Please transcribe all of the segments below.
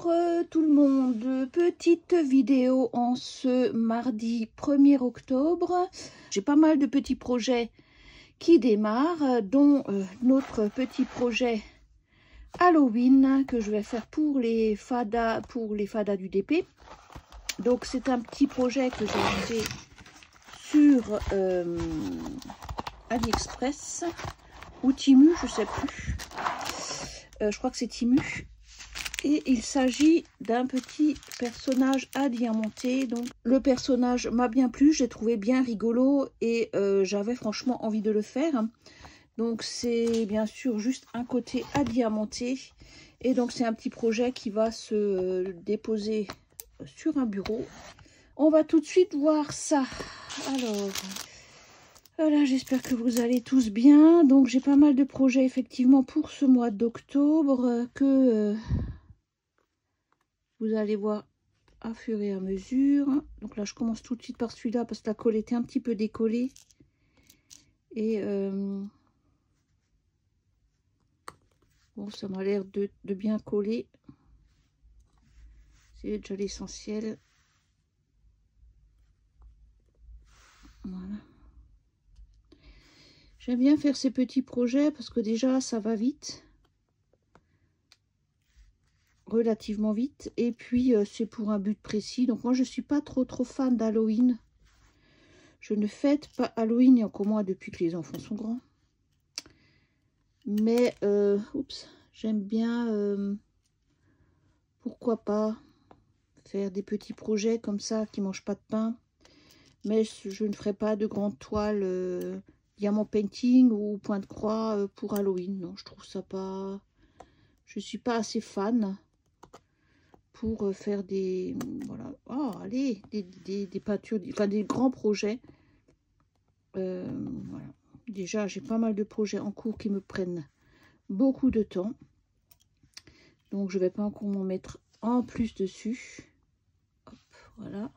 Bonjour tout le monde, petite vidéo en ce mardi 1er octobre. J'ai pas mal de petits projets qui démarrent, dont notre petit projet Halloween que je vais faire pour les fadas du DP. Donc c'est un petit projet que j'ai acheté sur AliExpress ou Temu, je sais plus. Je crois que c'est Temu. Et il s'agit d'un petit personnage à diamanter. Donc le personnage m'a bien plu, j'ai trouvé bien rigolo et j'avais franchement envie de le faire. Donc c'est bien sûr juste un côté à diamanter. Et donc c'est un petit projet qui va se déposer sur un bureau. On va tout de suite voir ça. Alors, voilà, j'espère que vous allez tous bien. Donc j'ai pas mal de projets effectivement pour ce mois d'octobre que... vous allez voir à fur et à mesure. Donc là, je commence tout de suite par celui-là parce que la colle était un petit peu décollée. Et bon, ça m'a l'air de bien coller. C'est déjà l'essentiel. Voilà. J'aime bien faire ces petits projets parce que déjà, ça va vite. Relativement vite, et puis c'est pour un but précis. Donc moi je suis pas trop fan d'Halloween. Je ne fête pas Halloween, et encore moins depuis que les enfants sont grands, mais j'aime bien pourquoi pas faire des petits projets comme ça qui mangent pas de pain. Mais je ne ferai pas de grandes toiles diamant painting ou point de croix pour Halloween. Non, je trouve ça pas, je suis pas assez fan pour faire des, voilà, oh, allez, des peintures, enfin des grands projets. Voilà. Déjà, j'ai pas mal de projets en cours qui me prennent beaucoup de temps. Donc, je vais pas encore m'en mettre en plus dessus. Hop, voilà.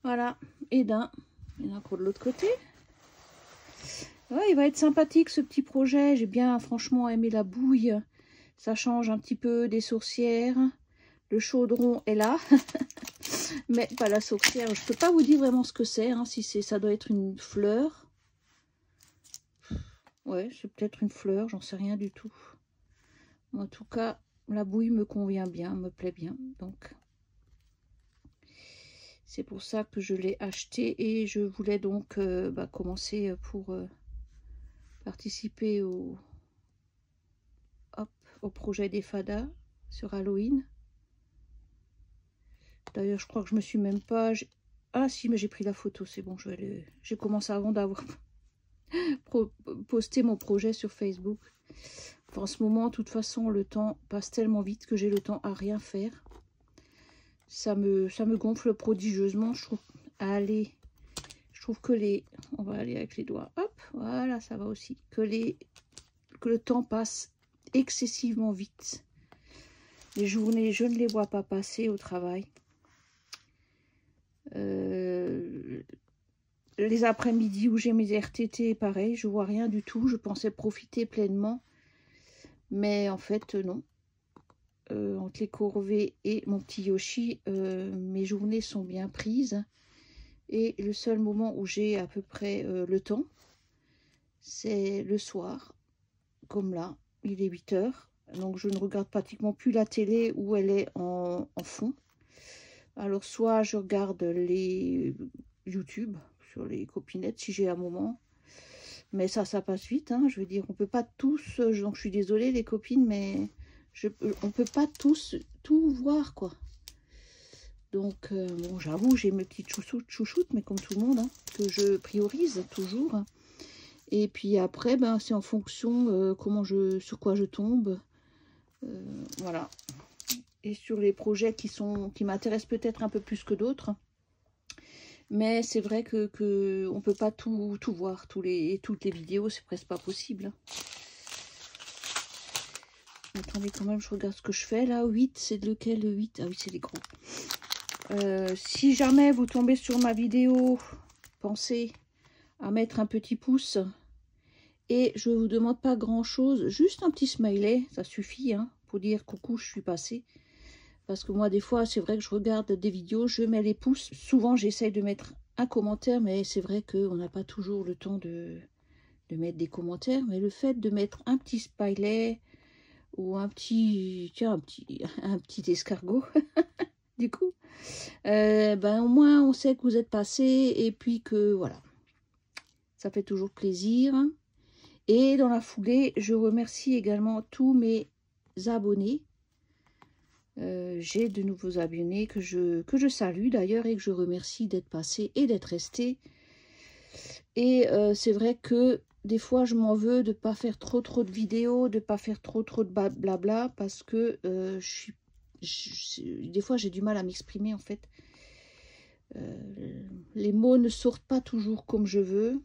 Voilà, et d'un, il y en a encore de l'autre côté. Ouais, il va être sympathique ce petit projet. J'ai bien franchement aimé la bouille. Ça change un petit peu des sorcières. Le chaudron est là. Mais pas la sorcière. Je peux pas vous dire vraiment ce que c'est. Hein, si ça doit être une fleur. Ouais, c'est peut-être une fleur. J'en sais rien du tout. En tout cas, la bouille me convient bien. Me plaît bien. Donc, c'est pour ça que je l'ai acheté. Et je voulais donc commencer pour... participer au projet des fadas sur Halloween. D'ailleurs, je crois que je me suis même pas... Ah si, mais j'ai pris la photo, c'est bon, j'ai commencé avant d'avoir posté mon projet sur Facebook. Enfin, en ce moment, de toute façon, le temps passe tellement vite que j'ai le temps à rien faire. Ça me gonfle prodigieusement, je trouve. Allez, je trouve que les... On va aller avec les doigts. Hop, voilà, ça va aussi. Que le temps passe excessivement vite. Les journées, je ne les vois pas passer au travail. Les après-midi où j'ai mes RTT, pareil, je vois rien du tout. Je pensais profiter pleinement. Mais en fait, non. Entre les corvées et mon petit Yoshi, mes journées sont bien prises. Et le seul moment où j'ai à peu près le temps, c'est le soir. Comme là, il est 8 h. Donc je ne regarde pratiquement plus la télé où elle est en fond. Alors soit je regarde les YouTube sur les copinettes si j'ai un moment. Mais ça passe vite. Hein. Je veux dire, on peut pas tous... Donc je suis désolée les copines, mais on peut pas tous tout voir quoi. Donc bon, j'avoue, j'ai mes petites chouchoutes, mais comme tout le monde, hein, que je priorise toujours. Et puis après, ben, c'est en fonction sur quoi je tombe. Voilà. Et sur les projets qui m'intéressent peut-être un peu plus que d'autres. Mais c'est vrai que on peut pas tout voir, toutes les vidéos, c'est presque pas possible. Attendez, quand même, je regarde ce que je fais là. 8, c'est lequel le 8? Ah oui, c'est les gros. Si jamais vous tombez sur ma vidéo, pensez à mettre un petit pouce Et je ne vous demande pas grand-chose, juste un petit smiley, ça suffit, hein, pour dire coucou, je suis passée. Parce que moi, des fois, c'est vrai que je regarde des vidéos, je mets les pouces. Souvent, j'essaye de mettre un commentaire, mais c'est vrai qu'on n'a pas toujours le temps de mettre des commentaires. Mais le fait de mettre un petit smiley ou un petit, tiens, un petit escargot, du coup, ben au moins, on sait que vous êtes passé et puis que, voilà, ça fait toujours plaisir. Et dans la foulée, je remercie également tous mes abonnés. J'ai de nouveaux abonnés que je salue d'ailleurs et que je remercie d'être passés et d'être restés. Et c'est vrai que des fois je m'en veux de ne pas faire trop de vidéos, de ne pas faire trop de blabla parce que des fois j'ai du mal à m'exprimer en fait. Les mots ne sortent pas toujours comme je veux.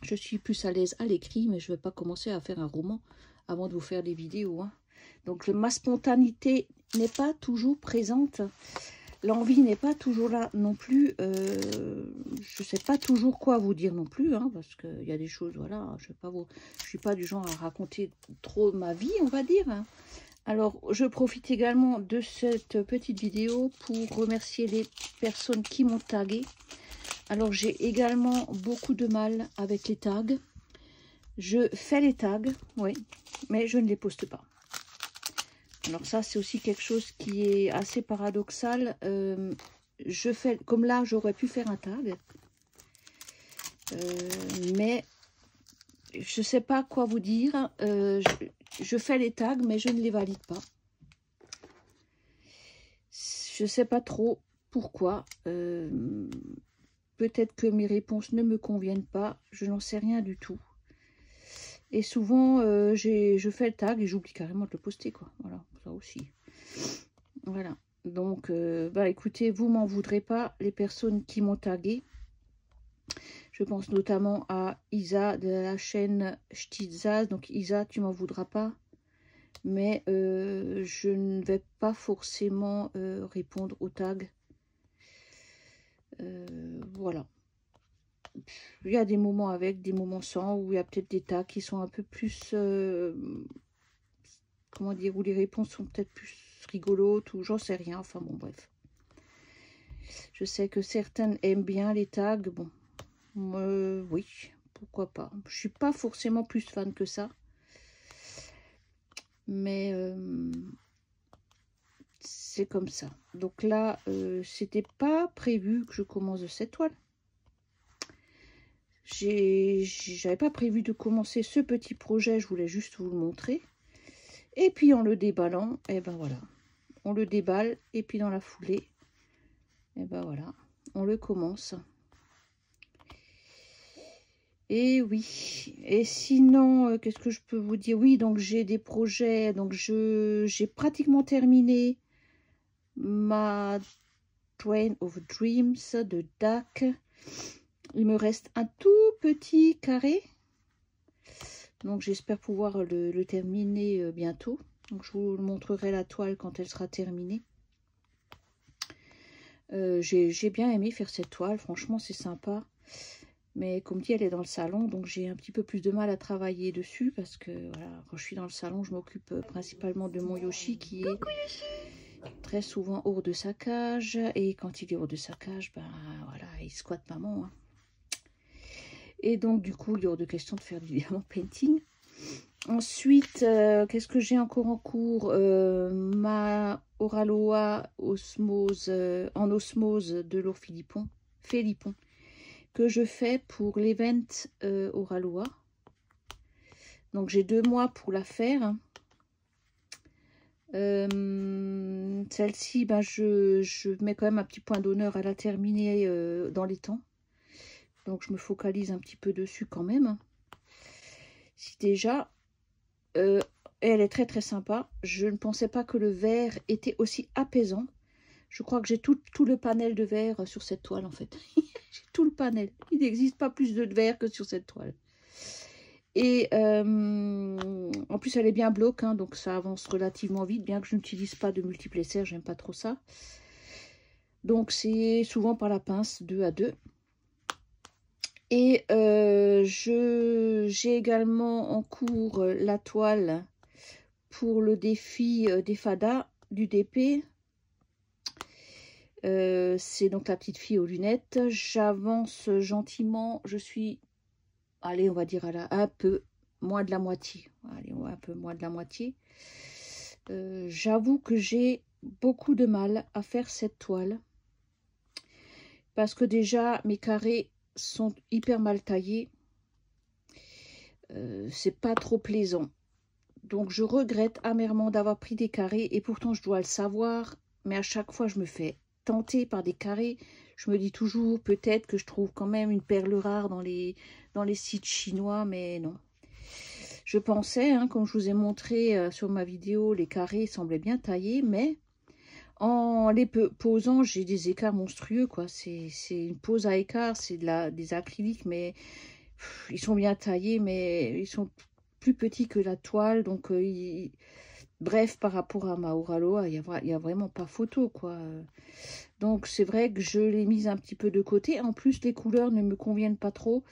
Je suis plus à l'aise à l'écrit, mais je ne vais pas commencer à faire un roman avant de vous faire des vidéos, hein. Donc ma spontanéité n'est pas toujours présente. L'envie n'est pas toujours là non plus. Je ne sais pas toujours quoi vous dire non plus, hein, parce qu'il y a des choses, voilà, je ne suis pas du genre à raconter trop ma vie, on va dire, hein. Alors, je profite également de cette petite vidéo pour remercier les personnes qui m'ont tagué. Alors, j'ai également beaucoup de mal avec les tags. Je fais les tags, oui, mais je ne les poste pas. Alors ça, c'est aussi quelque chose qui est assez paradoxal. Je fais, comme là, j'aurais pu faire un tag. Mais je ne sais pas quoi vous dire. Je fais les tags, mais je ne les valide pas. Je ne sais pas trop pourquoi. Peut-être que mes réponses ne me conviennent pas. Je n'en sais rien du tout. Et souvent, je fais le tag et j'oublie carrément de le poster, quoi. Voilà, ça aussi. Voilà. Donc, bah écoutez, vous m'en voudrez pas, les personnes qui m'ont tagué. Je pense notamment à Isa de la chaîne Stizaz. Donc, Isa, tu m'en voudras pas. Mais je ne vais pas forcément répondre aux tags. Voilà. Il y a des moments avec, des moments sans, où il y a peut-être des tags qui sont un peu plus, comment dire, où les réponses sont peut-être plus rigolotes, ou j'en sais rien, enfin bon, bref. Je sais que certaines aiment bien les tags, bon, oui, pourquoi pas. Je suis pas forcément plus fan que ça, mais c'est comme ça. Donc là, c'était pas prévu que je commence de cette toile. J'avais pas prévu de commencer ce petit projet, je voulais juste vous le montrer. Et puis en le déballant, et ben voilà, on le déballe et puis dans la foulée, et ben voilà, on le commence. Et oui, et sinon, qu'est-ce que je peux vous dire? Oui, donc j'ai des projets, donc j'ai pratiquement terminé ma Train of Dreams de DAC. Il me reste un tout petit carré. Donc j'espère pouvoir le terminer bientôt. Donc je vous montrerai la toile quand elle sera terminée. J'ai bien aimé faire cette toile, franchement c'est sympa. Mais comme dit, elle est dans le salon, donc j'ai un petit peu plus de mal à travailler dessus. Parce que voilà, quand je suis dans le salon, je m'occupe principalement de mon Yoshi qui est très souvent hors de sa cage. Et quand il est hors de sa cage, ben voilà, il squatte maman, hein. Et donc, du coup, il est hors de question de faire du diamant painting. Ensuite, qu'est-ce que j'ai encore en cours? Ma Oraloa osmose, en osmose de l'or Philippon, que je fais pour l'event Oraloa. Donc, j'ai 2 mois pour la faire. Celle-ci, ben, je mets quand même un petit point d'honneur à la terminer dans les temps. Donc, je me focalise un petit peu dessus quand même. Si déjà, elle est très très sympa. Je ne pensais pas que le vert était aussi apaisant. Je crois que j'ai tout le panel de vert sur cette toile en fait. J'ai tout le panel. Il n'existe pas plus de vert que sur cette toile. Et en plus, elle est bien bloc, hein, donc ça avance relativement vite, bien que je n'utilise pas de multiplacer, j'aime pas trop ça. Donc, c'est souvent par la pince 2 à 2. Et j'ai également en cours la toile pour le défi des fadas du DP. C'est donc la petite fille aux lunettes. J'avance gentiment. Je suis, allez, on va dire un peu moins de la moitié. Allez, un peu moins de la moitié. J'avoue que j'ai beaucoup de mal à faire cette toile. Parce que déjà, mes carrés sont hyper mal taillés. C'est pas trop plaisant. Donc, je regrette amèrement d'avoir pris des carrés. Et pourtant, je dois le savoir. Mais à chaque fois, je me fais tenter par des carrés. Je me dis toujours, peut-être que je trouve quand même une perle rare dans les sites chinois. Mais non. Je pensais, hein, comme je vous ai montré sur ma vidéo, les carrés semblaient bien taillés. Mais en les posant, j'ai des écarts monstrueux, quoi. C'est une pose à écart. C'est des acryliques, mais ils sont bien taillés, mais ils sont plus petits que la toile. Donc, bref, par rapport à Maoraloa, il y a vraiment pas photo, quoi. Donc, c'est vrai que je l'ai mise un petit peu de côté. En plus, les couleurs ne me conviennent pas trop.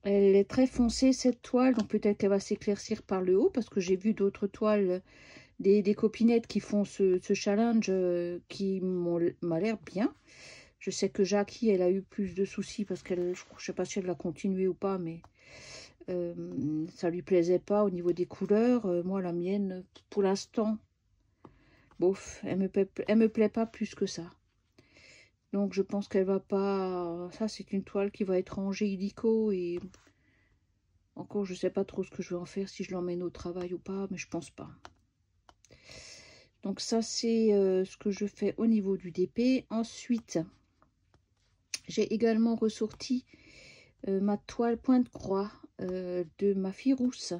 Elle est très foncée, cette toile. Donc, peut-être qu'elle va s'éclaircir par le haut, parce que j'ai vu d'autres toiles, des copinettes qui font ce challenge qui m'a l'air bien. Je sais que Jackie, elle a eu plus de soucis parce qu'elle, je ne sais pas si elle l'a continué ou pas, mais ça lui plaisait pas au niveau des couleurs. Moi, la mienne, pour l'instant, bof, elle me plaît pas plus que ça. Donc, je pense qu'elle va pas... Ça, c'est une toile qui va être rangée illico et... Encore, je sais pas trop ce que je vais en faire, si je l'emmène au travail ou pas, mais je pense pas. Donc, ça, c'est ce que je fais au niveau du DP. Ensuite, j'ai également ressorti ma toile pointe-croix de ma fille rousse.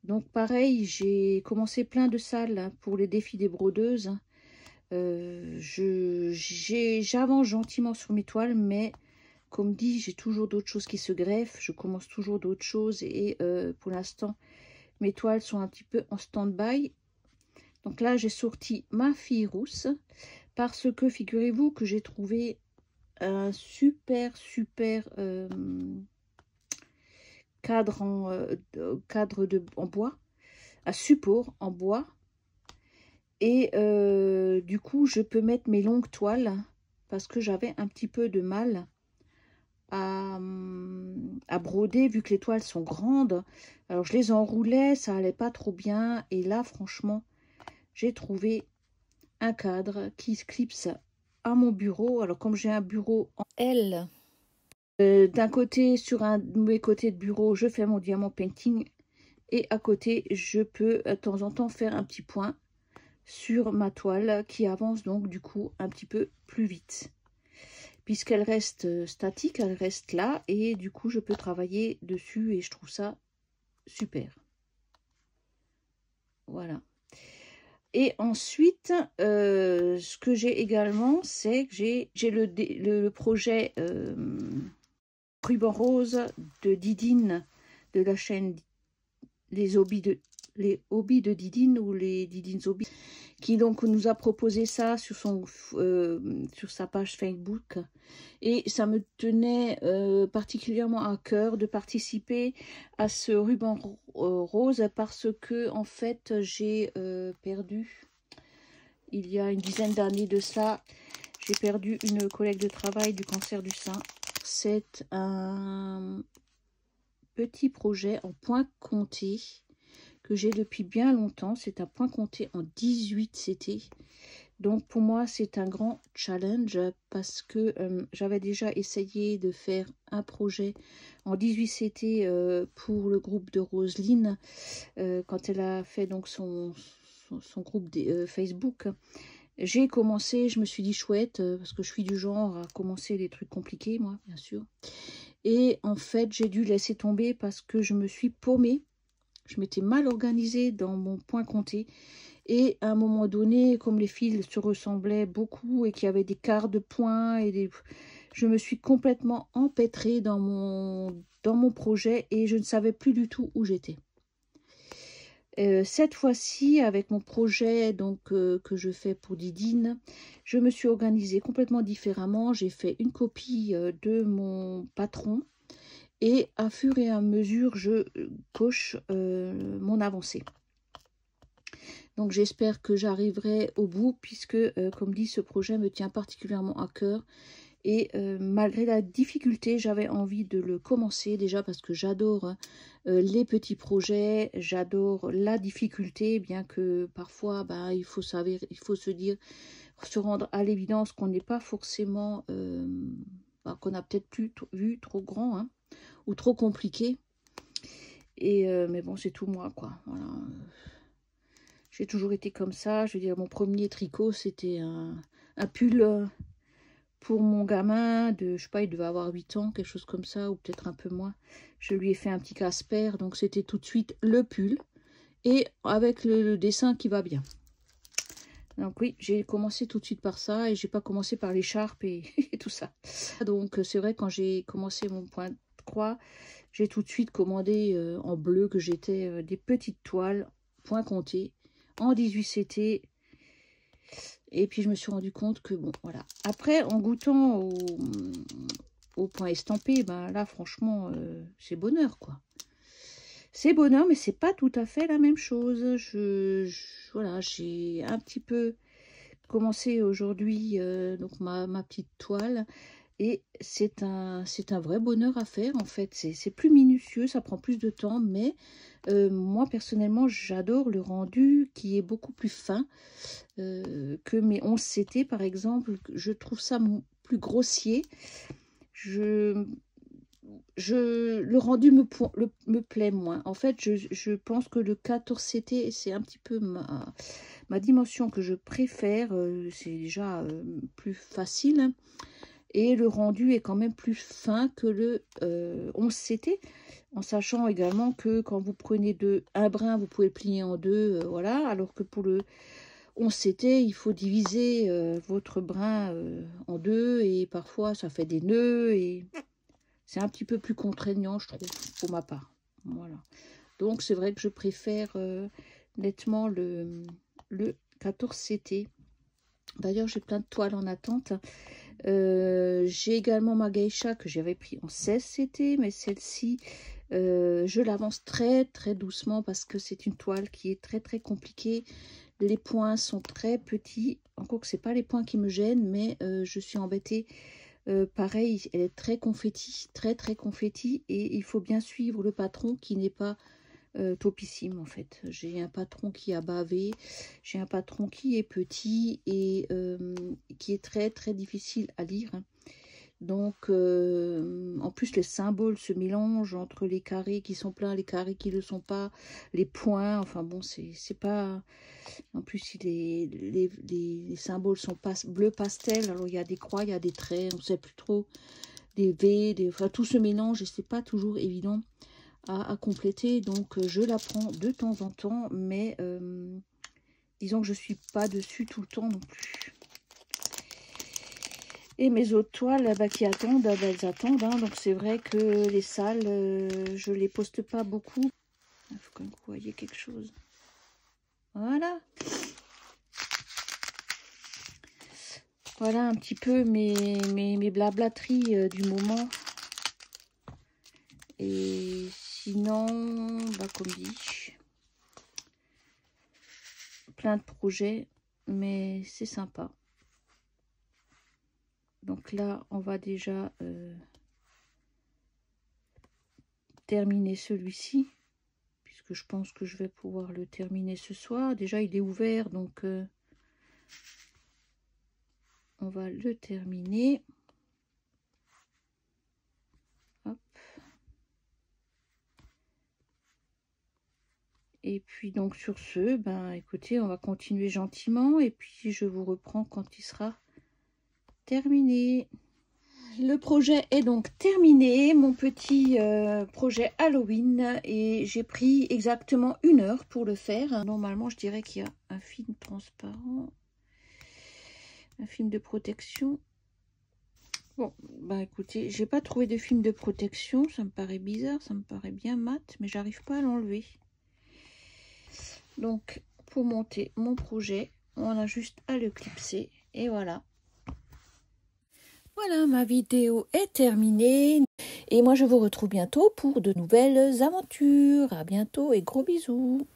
Donc pareil, j'ai commencé plein de salles pour les défis des brodeuses. J'avance gentiment sur mes toiles, mais comme dit, j'ai toujours d'autres choses qui se greffent. Je commence toujours d'autres choses et pour l'instant, mes toiles sont un petit peu en stand-by. Donc là, j'ai sorti ma fille rousse parce que figurez-vous que j'ai trouvé un super cadre en bois, à support en bois. Et du coup, je peux mettre mes longues toiles parce que j'avais un petit peu de mal à broder vu que les toiles sont grandes. Alors, je les enroulais, ça allait pas trop bien. Et là, franchement, j'ai trouvé un cadre qui se clipse à mon bureau. Alors, comme j'ai un bureau en L, d'un côté, sur un de mes côtés de bureau, je fais mon diamant painting. Et à côté, je peux de temps en temps faire un petit point sur ma toile qui avance donc du coup un petit peu plus vite. Puisqu'elle reste statique, elle reste là et du coup je peux travailler dessus et je trouve ça super. Voilà. Et ensuite, ce que j'ai également, c'est que j'ai le projet Ruban Rose de Didine de la chaîne les hobbies de Didine ou les Didines hobbies, qui donc nous a proposé ça sur sa page Facebook. Et ça me tenait particulièrement à cœur de participer à ce ruban rose parce que en fait j'ai perdu, il y a une dizaine d'années de ça, j'ai perdu une collègue de travail du cancer du sein. C'est un petit projet en point compté que j'ai depuis bien longtemps. C'est un point compté en 18 CT. Donc pour moi c'est un grand challenge parce que j'avais déjà essayé de faire un projet en 18 CT pour le groupe de Roselyne quand elle a fait donc son groupe Facebook. J'ai commencé, je me suis dit chouette parce que je suis du genre à commencer les trucs compliqués moi bien sûr. Et en fait j'ai dû laisser tomber parce que je me suis paumée. Je m'étais mal organisée dans mon point compté. Et à un moment donné, comme les fils se ressemblaient beaucoup et qu'il y avait des quarts de points, je me suis complètement empêtrée dans mon projet et je ne savais plus du tout où j'étais. Cette fois-ci, avec mon projet donc que je fais pour Didine, je me suis organisée complètement différemment. J'ai fait une copie de mon patron et à fur et à mesure, je coche mon avancée. Donc j'espère que j'arriverai au bout puisque, comme dit, ce projet me tient particulièrement à cœur. Et malgré la difficulté, j'avais envie de le commencer déjà parce que j'adore les petits projets, j'adore la difficulté, bien que parfois il faut savoir, il faut se dire, se rendre à l'évidence qu'on n'est pas forcément, qu'on a peut-être plus vu trop grand hein, ou trop compliqué. Et mais bon, c'est tout moi quoi. Voilà. J'ai toujours été comme ça. Je veux dire, mon premier tricot, c'était un pull. Pour mon gamin de, je sais pas, il devait avoir 8 ans, quelque chose comme ça, ou peut-être un peu moins. Je lui ai fait un petit Casper, donc c'était tout de suite le pull. Et avec le dessin qui va bien. Donc oui, j'ai commencé tout de suite par ça, et j'ai pas commencé par l'écharpe et, et tout ça. Donc c'est vrai, quand j'ai commencé mon point de croix, j'ai tout de suite commandé en bleu que j'étais des petites toiles, point compté, en 18 CT. Et puis je me suis rendu compte que bon, voilà. Après, en goûtant au point estampé, là, franchement, c'est bonheur, quoi. C'est bonheur, mais c'est pas tout à fait la même chose. Voilà, j'ai un petit peu commencé aujourd'hui donc ma petite toile. Et c'est un vrai bonheur à faire, en fait. C'est plus minutieux, ça prend plus de temps, mais moi, personnellement, j'adore le rendu qui est beaucoup plus fin que mes 11 CT, par exemple. Je trouve ça plus grossier. Le rendu me plaît moins. En fait, je pense que le 14 CT, c'est un petit peu ma dimension que je préfère. C'est déjà plus facile. Et le rendu est quand même plus fin que le 11 CT, en sachant également que quand vous prenez un brin, vous pouvez le plier en deux, voilà, alors que pour le 11 CT, il faut diviser votre brin en deux, et parfois ça fait des nœuds, et c'est un petit peu plus contraignant, je trouve, pour ma part. Voilà. Donc c'est vrai que je préfère nettement le 14 CT. D'ailleurs, j'ai plein de toiles en attente. J'ai également ma geisha que j'avais pris en 16 CT, mais celle-ci, je l'avance très très doucement parce que c'est une toile qui est très très compliquée. Les points sont très petits, encore que c'est pas les points qui me gênent, mais je suis embêtée. Pareil, elle est très confetti, très très confetti, et il faut bien suivre le patron qui n'est pas topissime en fait. J'ai un patron qui a bavé, j'ai un patron qui est petit et qui est très très difficile à lire. Donc en plus les symboles se mélangent entre les carrés qui sont pleins, les carrés qui ne le sont pas, les points, enfin bon, c'est pas... En plus les symboles sont bleu pastel, alors il y a des croix, il y a des traits, on ne sait plus trop, des V, enfin tout se mélange et c'est pas toujours évident à compléter. Donc je la prends de temps en temps, mais disons que je suis pas dessus tout le temps non plus. Et mes autres toiles qui attendent, elles attendent hein. Donc c'est vrai que les salles, je les poste pas beaucoup. Il faut quand même que vous voyez quelque chose. Voilà. Voilà un petit peu mes blablateries du moment. Et sinon, comme dit, plein de projets, mais c'est sympa. Donc là, on va déjà terminer celui-ci, puisque je pense que je vais pouvoir le terminer ce soir. Déjà, il est ouvert, donc on va le terminer. Hop. Et puis donc sur ce, écoutez, on va continuer gentiment, et puis je vous reprends quand il sera terminé. Le projet est donc terminé, mon petit projet Halloween, et j'ai pris exactement 1 heure pour le faire. Normalement, je dirais qu'il y a un film transparent, un film de protection. Bon, écoutez, j'ai pas trouvé de film de protection, ça me paraît bizarre, ça me paraît bien mat, mais j'arrive pas à l'enlever. Donc, pour monter mon projet, on a juste à le clipser. Et voilà. Voilà, ma vidéo est terminée. Et moi, je vous retrouve bientôt pour de nouvelles aventures. À bientôt et gros bisous.